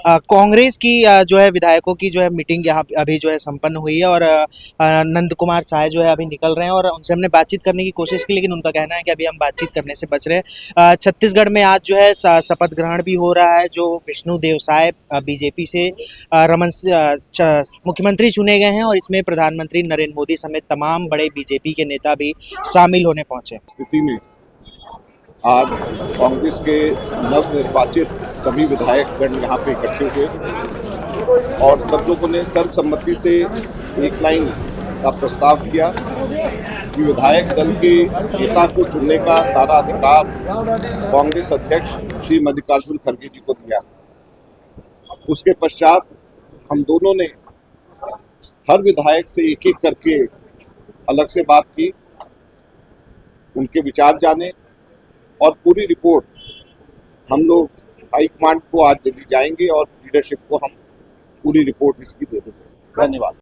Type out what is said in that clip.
कांग्रेस की जो है विधायकों की जो है मीटिंग यहाँ पे अभी जो है संपन्न हुई है और नंद कुमार साय जो है अभी निकल रहे हैं और उनसे हमने बातचीत करने की कोशिश की, लेकिन उनका कहना है कि अभी हम बातचीत करने से बच रहे हैं। छत्तीसगढ़ में आज जो है शपथ ग्रहण भी हो रहा है, जो विष्णु देव साय बीजेपी से मुख्यमंत्री चुने गए हैं और इसमें प्रधानमंत्री नरेंद्र मोदी समेत तमाम बड़े बीजेपी के नेता भी शामिल होने पहुंचे। स्थिति में आज कांग्रेस के नवनिर्वाचित सभी विधायकगण यहाँ पे इकट्ठे हुए और सब लोगों ने सर्वसम्मति से एक लाइन का प्रस्ताव किया कि विधायक दल के नेता को चुनने का सारा अधिकार कांग्रेस अध्यक्ष श्री मल्लिकार्जुन खड़गे जी को दिया। उसके पश्चात हम दोनों ने हर विधायक से एक एक करके अलग से बात की, उनके विचार जाने और पूरी रिपोर्ट हम लोग हाईकमांड को आज दिल्ली जाएंगे और लीडरशिप को हम पूरी रिपोर्ट इसकी दे देंगे। धन्यवाद।